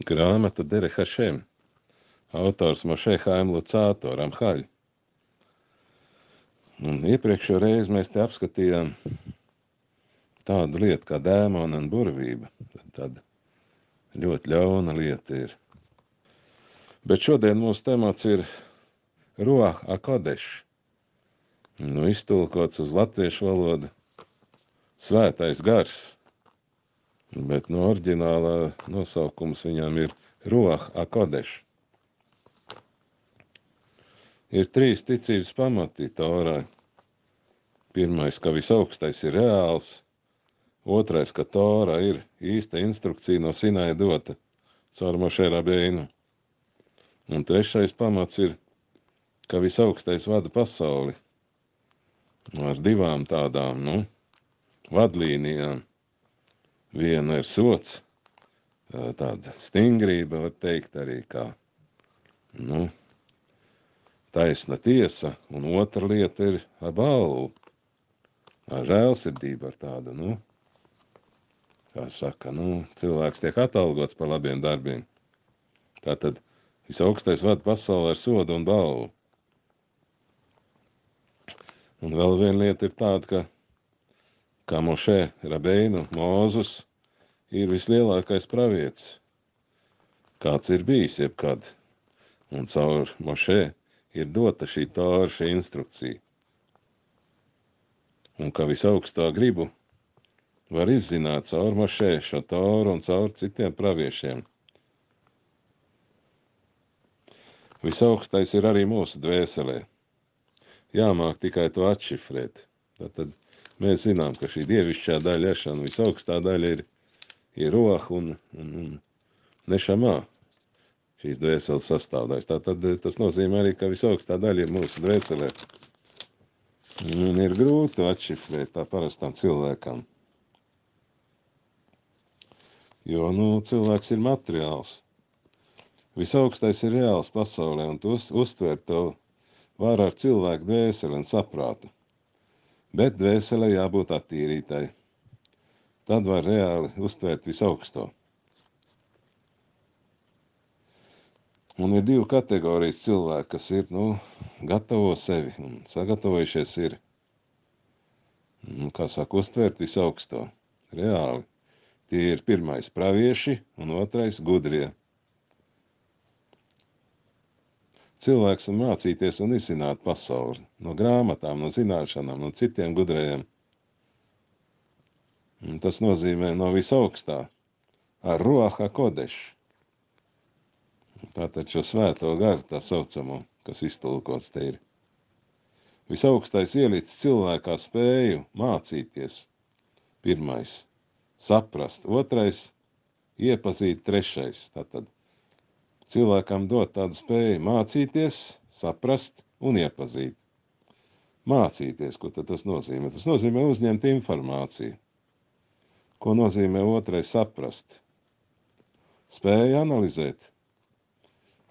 Grāmata Dere Hašem, autors Mošē Haim Lucāto, Ramhaļ. Un iepriekšējo reizi mēs te apskatījām tādu lietu kā dēmona un burvība. Tad ļoti ļauna lieta ir. Bet šodien mūsu temats ir Ruach HaKodesh. Iztulkots uz latviešu valodu svētais gars. Bet oriģinālā nosaukums viņam ir Ruach HaKodesh. Ir 3 ticības pamati Torā. Pirmais, ka visaugstais ir reāls. Otrais, ka Torā ir īsta instrukcija no Sinaja dota caur Mošē Rabeinu. Un trešais pamats ir, ka visaugstais vada pasauli ar 2 tādām, vadlīnijām. Viena ir sots, tāda stingrība, var teikt arī kā, taisna tiesa, un otra lieta ir balvu, žēlsirdība ar tādu, kā saka, cilvēks tiek atalgots par labiem darbiem. Tātad visaugstais vada pasauli ar sodu un balvu. Un vēl viena lieta ir tāda, ka Mošē Rabeinu, Mūzus, ir vislielākais pravietis, kāds ir bijis jebkad. Un caur Mošē ir dota šī Tora, šī instrukcija. Un ka visaugstā gribu var izzināt caur Mošē šo Toru un caur citiem praviešiem. Visaugstais ir arī mūsu dvēselē. Jāmāk tikai to atšifrēt. Tātad mēs zinām, ka šī dievišķā daļa ešana, visaugstā daļa ir Ruach un nešamā, šīs dvēseles sastāvdaļas. Tātad tas nozīmē arī, ka visaugstā daļa ir mūsu dvēselē. Un ir grūti atšifrēt tā parastam cilvēkam. Jo, cilvēks ir materiāls. Visaugstais ir reāls pasaulē, un tu uztver to var ar cilvēku dvēseli un saprātu. Bet dvēselē jābūt attīrītai. Tad var reāli uztvērt visaugsto. Un ir 2 kategorijas cilvēki, kas ir, gatavo sevi un sagatavojušies ir, uztvērt visaugsto. Reāli. Tie ir pirmais pravieši un otrais gudrie. Cilvēks var mācīties un izzināt pasauli no grāmatām, no zināšanām, no citiem gudrējiem. Un tas nozīmē no visaugstā, ar Ruach HaKodesh. Tātad šo svēto garu, tā saucamo, kas iztulkots te ir. Visaugstais ielicis cilvēkā spēju mācīties. Pirmais, saprast. Otrais, iepazīt. Trešais, tātad cilvēkam dot tādu spēju mācīties, saprast un iepazīt. Mācīties, ko tad tas nozīmē? Tas nozīmē uzņemt informāciju. Ko nozīmē otrais saprast? Spēja analizēt.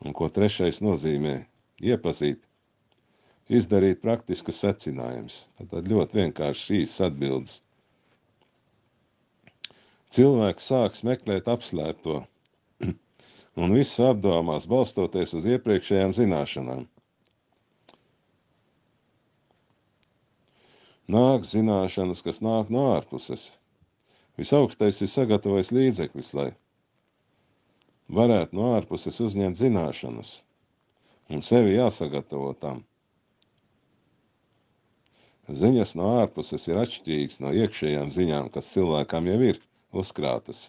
Un ko trešais nozīmē? Iepazīt. Izdarīt praktiskus secinājumus. Tad ļoti vienkārši šīs atbildes. Cilvēks sāks meklēt apslēpto. Un viss apdomās, balstoties uz iepriekšējām zināšanām. Nāk zināšanas, kas nāk no ārpuses. Visaugstais ir sagatavojis līdzekļus, lai varētu no ārpuses uzņemt zināšanas. Un sevi jāsagatavo tam. Ziņas no ārpuses ir atšķirīgas no iekšējām ziņām, kas cilvēkam jau ir uzkrātas.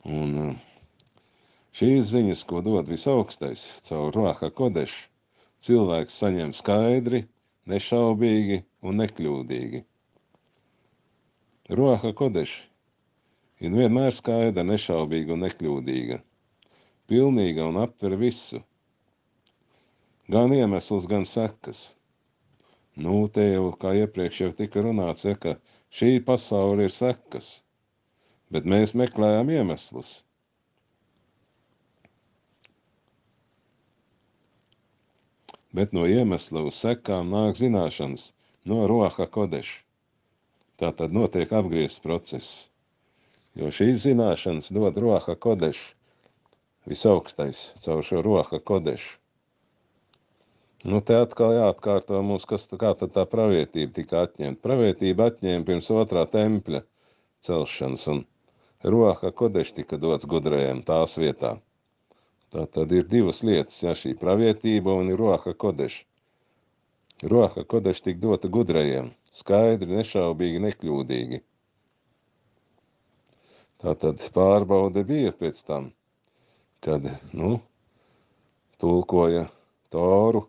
Un šīs ziņas, ko dod visaugstais, caur Ruach HaKodesh, cilvēks saņem skaidri, nešaubīgi un nekļūdīgi. Ruach HaKodesh ir vienmēr skaidra, nešaubīga un nekļūdīga, pilnīga un aptver visu. Gan iemesls, gan sekas. Te jau, kā iepriekš jau tika runāts, ka šī pasaule ir sekas. Bet mēs meklējam iemeslus. Bet no iemesla uz sekām nāk zināšanas no Ruach HaKodesh. Tā tad notiek apgriezts process. Jo šīs zināšanas dod Ruaha Kodeš, visaugstais, caur šo Ruaha Kodešu. Nu, te atkal jāatkārto mums, kā tad tā pravietība tika atņemta. Pravietība atņēma pirms otrā tempļa celšanas, un Ruaha Kodeš tika dots gudrajiem tās vietā. Tā tad ir divas lietas, ja, šī pravietība un Ruaha Kodeš. Ruaha Kodeš tika dota gudrajiem, skaidri, nešaubīgi, nekļūdīgi. Tā tad pārbaude bija pēc tam, kad, tulkoja Toru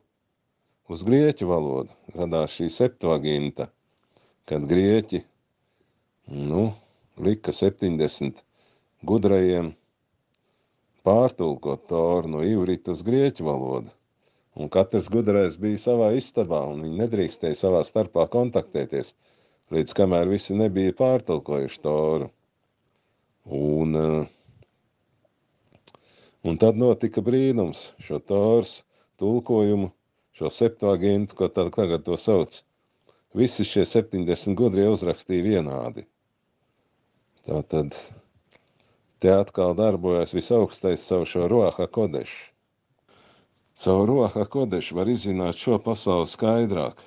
uz grieķu valodu, radās šī Septuaginta, kad grieķi, lika 70 gudrajiem pārtulkot Toru no ivrita uz grieķu valodu. Un katrs gudrais bija savā istabā, un viņi nedrīkstēja savā starpā kontaktēties, līdz kamēr visi nebija pārtulkojuši Toru. Un tad notika brīnums, šo Toras tulkojumu, šo Septuagintu, ko tagad to sauc. Visi šie 70 gudrie uzrakstīja vienādi. Tātad te atkal darbojas visaugstais savu šo Ruaha Kodešu. Savu Ruaha Kodešu var izzināt šo pasauli skaidrāk,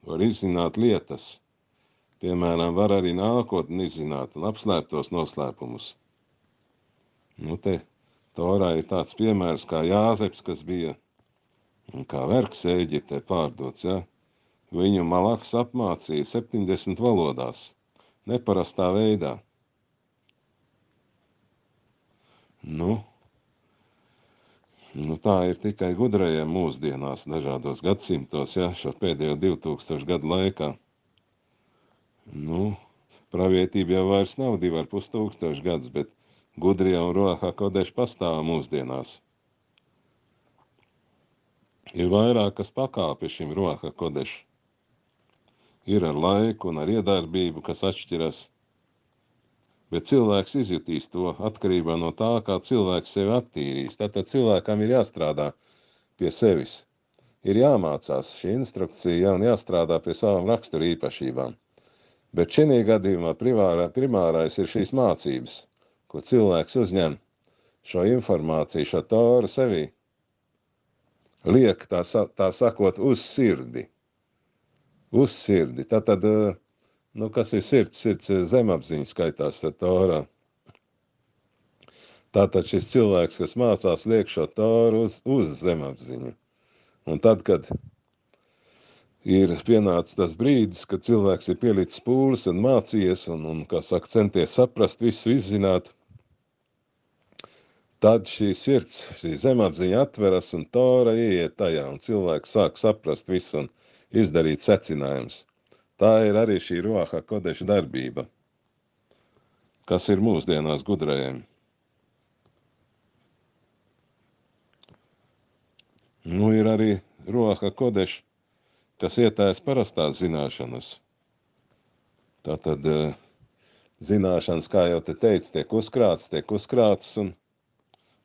var izzināt lietas, piemēram, var arī nākotni izzināt un apslēptos noslēpumus. Te Torā ir tāds piemērs kā Jāzeps, kas bija kā vergs Ēģiptē pārdots, ja? Viņu Malaks apmācīja 70 valodās, neparastā veidā. Tā ir tikai gudrajiem mūsdienās, dažādos gadsimtos, ja, šo pēdējo 2000 gadu laikā. Pravietība jau vairs nav 2500 gadus, bet gudrie un Ruaha Kodeši pastāv mūsdienās. Ir vairākas pakāpes šim Ruaha Kodešu. Ir ar laiku un ar iedarbību, kas atšķiras, bet cilvēks izjutīs to atkarībā no tā, kā cilvēks sevi attīrīs. Tātad cilvēkam ir jāstrādā pie sevis. Ir jāmācās šī instrukcija un jāstrādā pie savām rakstura īpašībām. Bet šī gadījumā primārais ir šīs mācības, ko cilvēks uzņem šo informāciju, šo Toru sevī. Liek, tā sakot, uz sirdi. Uz sirdi. Tātad, kas ir sirds? Sirds zemapziņa skaitās Torā. Tātad šis cilvēks, kas mācās, liek šo Toru uz zemapziņu. Un tad, kad ir pienācis tas brīdis, kad cilvēks ir pielicis pūles un mācījies un centies saprast, visu izzināt, tad šī sirds, šī zemapziņa atveras un Tora ieiet tajā, un cilvēks sāk saprast visu un izdarīt secinājumus. Tā ir arī šī Ruaha Kodeša darbība, kas ir mūsdienās gudrajiem. Ir arī Ruaha Kodeša, kas ietēs parastās zināšanas. Tātad zināšanas, kā jau te teicu, tiek uzkrātas,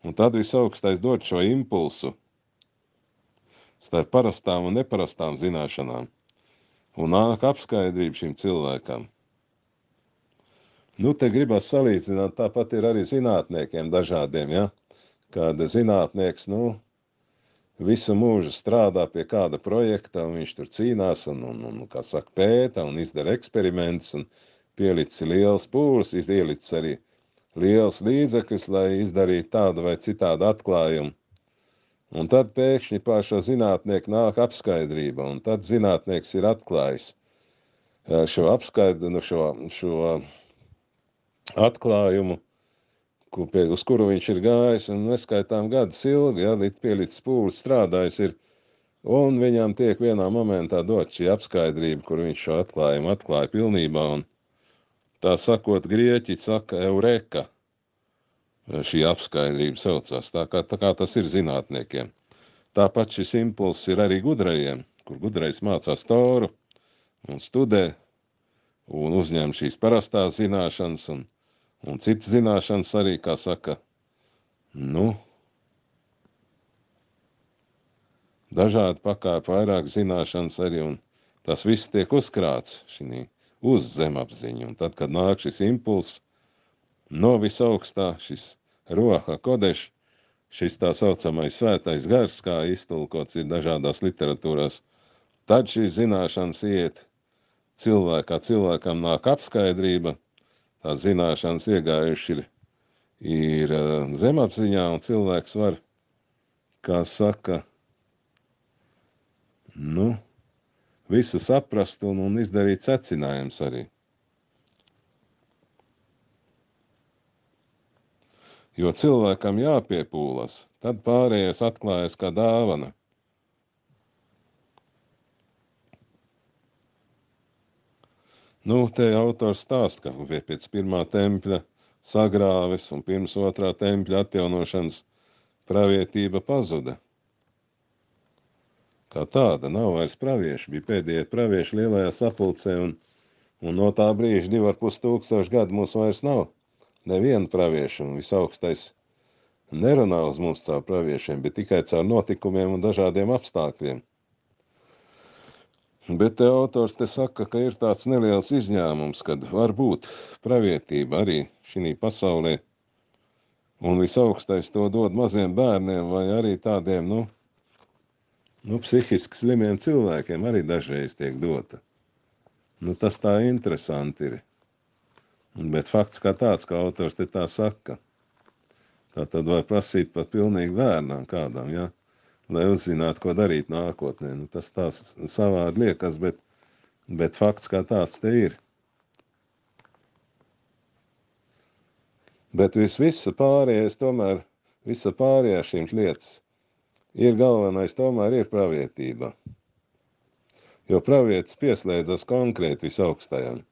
un tad visaugstais dod šo impulsu starp parastām un neparastām zināšanām, un nāk apskaidrība šim cilvēkam. Te gribas salīdzināt, tāpat ir arī zinātniekiem dažādiem, ja? Kad zinātnieks, visu mūžu strādā pie kāda projekta, un viņš tur cīnās un pēta un izdara eksperimentus, un pielicis liels pūles, ielicis arī liels līdzekļus, lai izdarītu tādu vai citādu atklājumu. Un tad pēkšņi pār šo zinātnieku nāk apskaidrība, un tad zinātnieks ir atklājis šo atklājumu, uz kuru viņš ir gājis un neskaitām gadus ilgi, ja, līdz pielicis pūles strādājis ir, un viņam tiek vienā momentā dot šī apskaidrība, kur viņš šo atklājumu atklāja pilnībā, un tā sakot, grieķi saka eureka, šī apskaidrība saucās, tā kā tas ir zinātniekiem. Tāpat šis impulss ir arī gudrajiem, kur gudrais mācās Toru un studē, un uzņem šīs parastās zināšanas, un citas zināšanas arī, kā saka, dažādi pakāpi, vairāk zināšanas arī, un tas viss tiek uzkrāts šī uz zemapziņu. Un tad, kad nāk šis impulss, no visaugstā šis Ruaha Kodeš, šis tā saucamais svētais gars, kā iztulkots ir dažādās literatūrās, tad šīs zināšanas iet cilvēkā, cilvēkam nāk apskaidrība, tās zināšanas iegājuši ir zemapziņā, un cilvēks var, kā saka, visu saprast un izdarīt secinājums arī. Jo cilvēkam jāpiepūlas, tad pārējais atklājas kā dāvana. Te autors stāsta, ka pēc pirmā tempļa sagrāves un pirms otrā tempļa atjaunošanas pravietība pazuda. Kā tāda nav vairs pravieši, bija pēdējie pravieši lielajā sapulcē, un no tā brīža 2500 gadu mums vairs nav neviena pravieša, un visaugstais nerunā uz mums caur praviešiem, bet tikai caur notikumiem un dažādiem apstākļiem. Bet te autors te saka, ka ir tāds neliels izņēmums, kad var būt pravietība arī šī pasaulē, un visaugstais to dod maziem bērniem vai arī tādiem, psihiski slimiem cilvēkiem arī dažreiz tiek dota. Tas tā interesanti ir. Bet fakts kā tāds, kā autors te tā saka, tā tad var prasīt pat pilnīgi bērnam kādam, ja? Lai uzzinātu, ko darīt nākotnē. Tas tā savādi liekas, bet fakts kā tāds te ir. Bet visa pārējais tomēr, visa pārējā šīm lietas ir galvenais tomēr ir pravietība. Jo pravietis pieslēdzas konkrēti visaugstajam.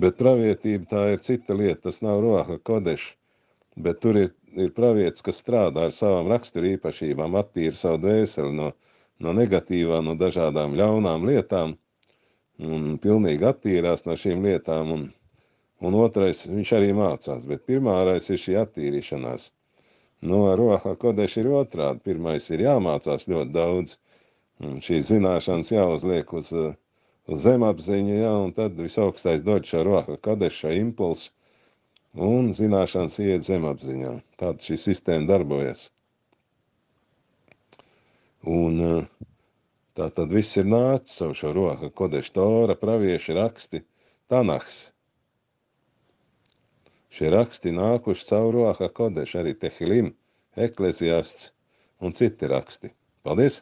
Bet pravietība tā ir cita lieta, tas nav Ruaha Kodeš, bet tur ir pravietis, kas strādā ar savām raksturu īpašībām, attīra savu dvēseli no negatīvā, no dažādām ļaunām lietām, un pilnīgi attīrās no šīm lietām, un otrais, viņš arī mācās, bet pirmārais ir šī attīrīšanās. Ruaha Kodeš ir otrādi, pirmais ir jāmācās ļoti daudz, un šīs zināšanas jāuzliek uz zemapziņu, un tad visaugstais dod šo Ruaha Kodeša impulsu, un zināšanas iet zemapziņā. Tāda šī sistēma darbojas. Un tā tad viss ir nācis savu šo Ruaha Kodeša, Tora, pravieši raksti, Tanahs. Šie raksti nākuši caur Ruaha Kodeša, arī Tehilim, Eklesiasts un citi raksti. Paldies!